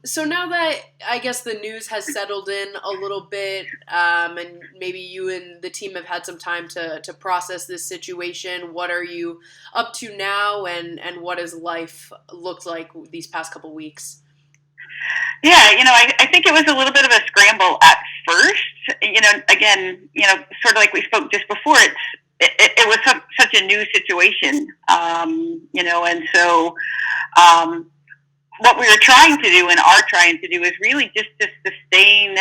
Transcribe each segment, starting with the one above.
So now that I guess the news has settled in a little bit, and maybe you and the team have had some time to process this situation, what are you up to now, and what has life looked like these past couple weeks? Yeah, I think it was a little bit of a scramble at first. Again, sort of like we spoke just before, it was such a new situation, and so um, what we were trying to do and are trying to do is really just to sustain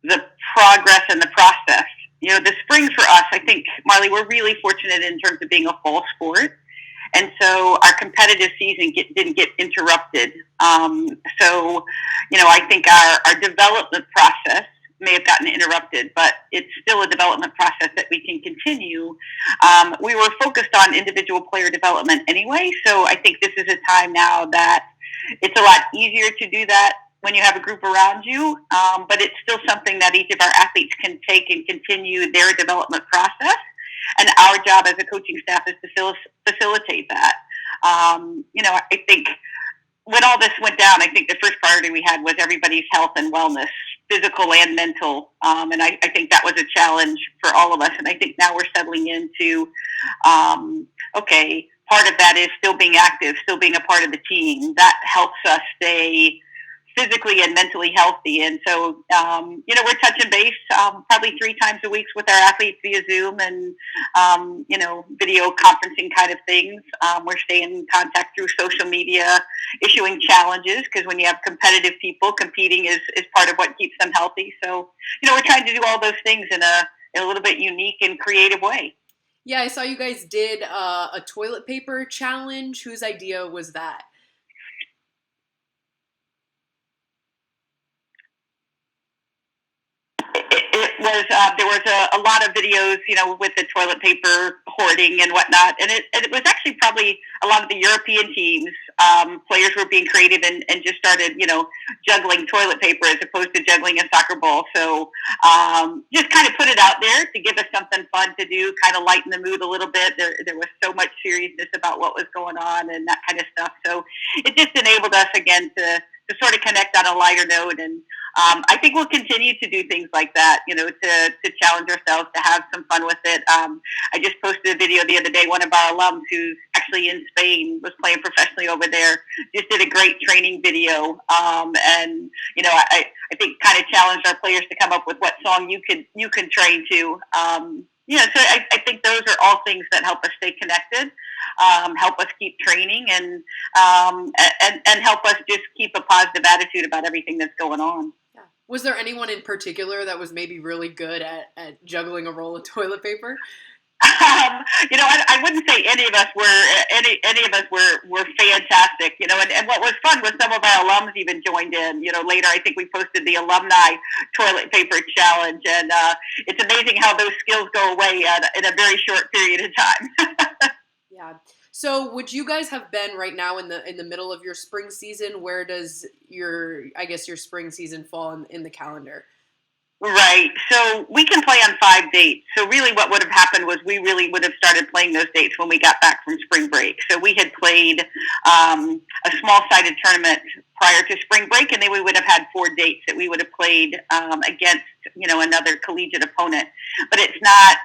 the progress and the process. The spring for us, I think, Marley, we're really fortunate in terms of being a fall sport. And so our competitive season didn't get interrupted. So, I think our development process may have gotten interrupted, but it's still a development process that we can continue. We were focused on individual player development anyway, so I think this is a time now that it's a lot easier to do that when you have a group around you, but it's still something that each of our athletes can take and continue their development process. And our job as a coaching staff is to facilitate that. I think when all this went down, I think the first priority we had was everybody's health and wellness, physical and mental. And I think that was a challenge for all of us. And I think now we're settling into, okay, part of that is still being active, still being a part of the team. That helps us stay physically and mentally healthy. And so, we're touching base probably 3 times a week with our athletes via Zoom and, video conferencing kind of things. We're staying in contact through social media, issuing challenges, because when you have competitive people, competing is part of what keeps them healthy. So, we're trying to do all those things in a little bit unique and creative way. Yeah, I saw you guys did a toilet paper challenge. Whose idea was that? It was there was a lot of videos, with the toilet paper hoarding and whatnot, and it was actually probably a lot of the European teams. Players were being creative and just started, juggling toilet paper as opposed to juggling a soccer ball. So just kind of put it out there to give us something fun to do, kind of lighten the mood a little bit. There was so much seriousness about what was going on and that kind of stuff. So it just enabled us again to sort of connect on a lighter note. And I think we'll continue to do things like that, to challenge ourselves, to have some fun with it. I just posted a video the other day. One of our alums who's actually in Spain, was playing professionally over there, just did a great training video. And, I think kind of challenged our players to come up with what song you can train to. So I think those are all things that help us stay connected, help us keep training, and help us just keep a positive attitude about everything that's going on. Yeah. Was there anyone in particular that was maybe really good at juggling a roll of toilet paper? I wouldn't say any of us were fantastic, and what was fun was some of our alums even joined in. Later I think we posted the alumni toilet paper challenge, and it's amazing how those skills go away in a very short period of time. Yeah. So would you guys have been right now in the middle of your spring season? Where does your spring season fall in the calendar? Right. So we can play on 5 dates. So really what would have happened was we really would have started playing those dates when we got back from spring break. So we had played a small-sided tournament prior to spring break, and then we would have had 4 dates that we would have played against, another collegiate opponent. But it's not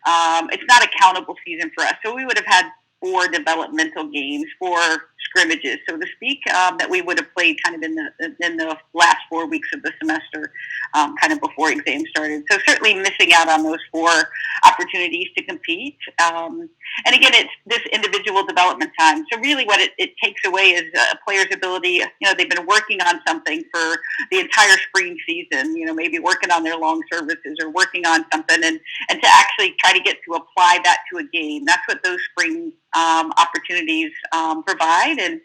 a countable season for us. So we would have had 4 developmental games, 4 scrimmages, so to speak, that we would have played kind of in the last 4 weeks of the semester, kind of before exams started. So certainly missing out on those 4 opportunities to compete. And again, it's this individual development time. So really what it takes away is a player's ability, they've been working on something for the entire spring season, maybe working on their long services or working on something, and to actually try to get to apply that to a game. That's what those spring opportunities provide, and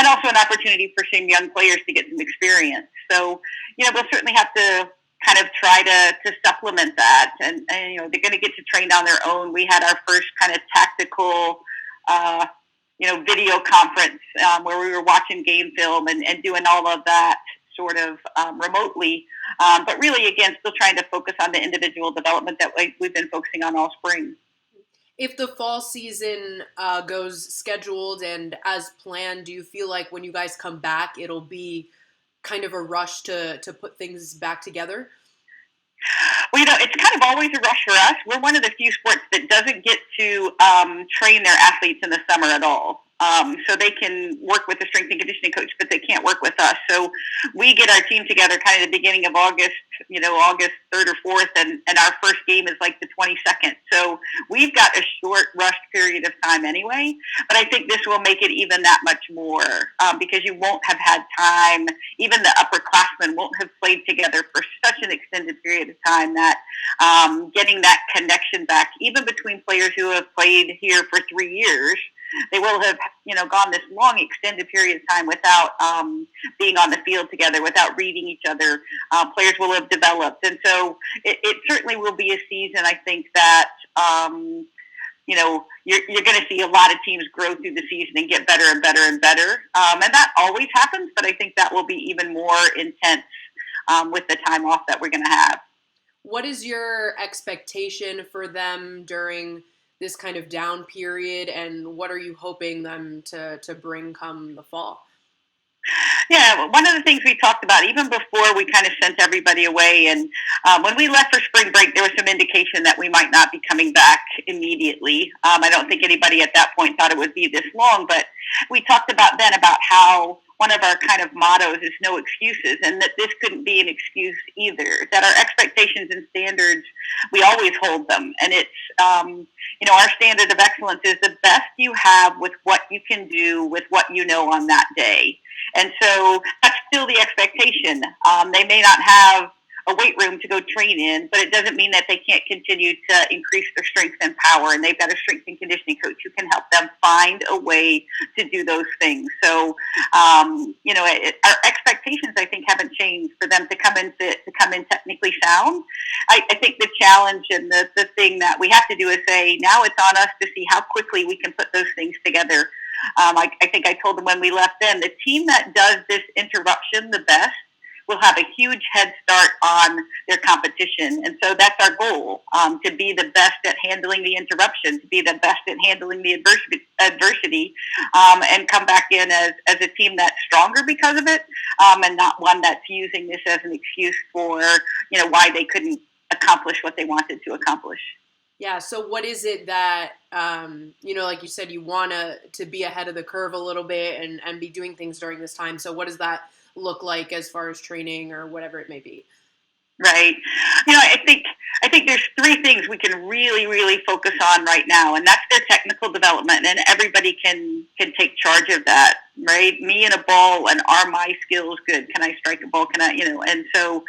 also an opportunity for some young players to get some experience. So, we'll certainly have to kind of try to supplement that, and they're going to get to train on their own. We had our first kind of tactical, video conference where we were watching game film and doing all of that sort of remotely, but really, again, still trying to focus on the individual development that we've been focusing on all spring. If the fall season goes scheduled and as planned, do you feel like when you guys come back, it'll be kind of a rush to put things back together? Well, it's kind of always a rush for us. We're one of the few sports that doesn't get to train their athletes in the summer at all. So they can work with the strength and conditioning coach, but they can't work with us. So we get our team together kind of the beginning of August, August 3rd or 4th, and our first game is like the 22nd. So we've got a short, rushed period of time anyway. But I think this will make it even that much more because you won't have had time. Even the upperclassmen won't have played together for such an extended period of time that getting that connection back, even between players who have played here for 3 years, they will have, gone this long extended period of time without being on the field together, without reading each other. Players will have developed. And so it certainly will be a season, I think, that, you're going to see a lot of teams grow through the season and get better and better and better. And that always happens, but I think that will be even more intense with the time off that we're going to have. What is your expectation for them during this kind of down period, and what are you hoping them to bring come the fall? Yeah, one of the things we talked about even before we kind of sent everybody away, and when we left for spring break, there was some indication that we might not be coming back immediately. I don't think anybody at that point thought it would be this long, but we talked about then about how one of our kind of mottos is no excuses, and that this couldn't be an excuse either. That our expectations and standards, we always hold them, and it's our standard of excellence is the best you have with what you can do with what you know on that day. And so that's still the expectation. They may not have a weight room to go train in, but it doesn't mean that they can't continue to increase their strength and power. And they've got a strength and conditioning coach who can help them find a way to do those things. So, our expectations, I think, haven't changed for them to come in technically sound. I think the challenge and the thing that we have to do is say, now it's on us to see how quickly we can put those things together. I think I told them when we left then, the team that does this interruption the best will have a huge head start on their competition. And so that's our goal, to be the best at handling the interruption, to be the best at handling the adversity, and come back in as a team that's stronger because of it, and not one that's using this as an excuse for, why they couldn't accomplish what they wanted to accomplish. Yeah, so what is it that, like you said, you want to be ahead of the curve a little bit and be doing things during this time. So what does that look like as far as training or whatever it may be? Right. I think there's 3 things we can really, really focus on right now, and that's their technical development, and everybody can take charge of that, right? Me and a ball, and are my skills good? Can I strike a ball? Can I, and so,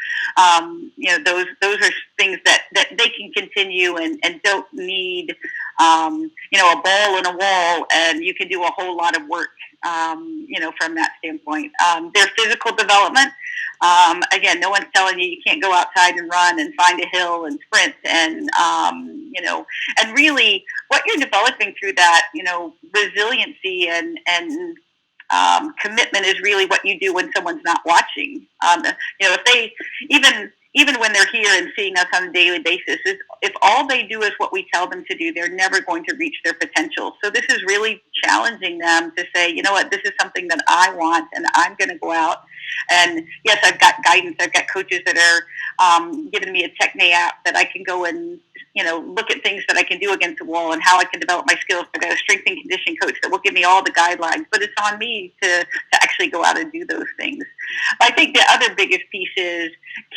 those are things that they can continue and don't need, a ball and a wall, and you can do a whole lot of work, from that standpoint. Their physical development, again, no one's telling you can't go outside and run and find a hill and sprint, and and really what you're developing through that, resiliency and commitment is really what you do when someone's not watching. If they even when they're here and seeing us on a daily basis, if all they do is what we tell them to do, they're never going to reach their potential. So this is really challenging them to say, you know what, this is something that I want, and I'm going to go out. And yes, I've got guidance. I've got coaches that are giving me a Techne app that I can go and, look at things that I can do against the wall and how I can develop my skills. I've got a strength and conditioning coach that will give me all the guidelines, but it's on me to actually go out and do those things. But I think the other biggest piece is,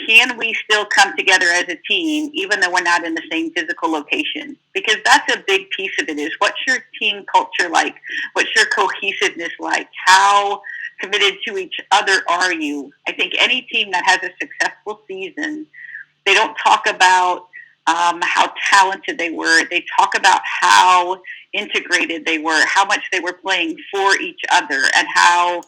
can we still come together as a team, even though we're not in the same physical location? Because that's a big piece of it, is what's your team culture like? What's your cohesiveness like? How committed to each other are you? I think any team that has a successful season, they don't talk about how talented they were. They talk about how integrated they were, how much they were playing for each other, and how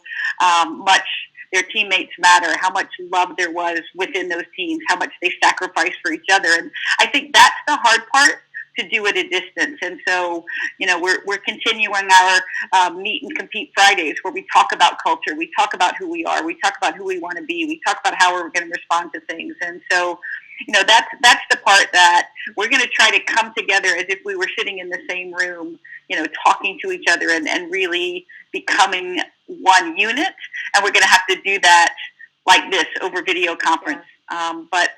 much their teammates matter, how much love there was within those teams, how much they sacrificed for each other. And I think that's the hard part, to do at a distance. And so, we're continuing our Meet and Compete Fridays, where we talk about culture, we talk about who we are, we talk about who we want to be, we talk about how we're going to respond to things. And so, that's the part that we're going to try to come together as if we were sitting in the same room, talking to each other and really becoming one unit. And we're going to have to do that like this over video conference. But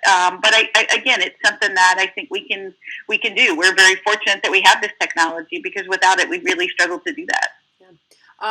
again, it's something that I think we can do. We're very fortunate that we have this technology, because without it, we really struggle to do that.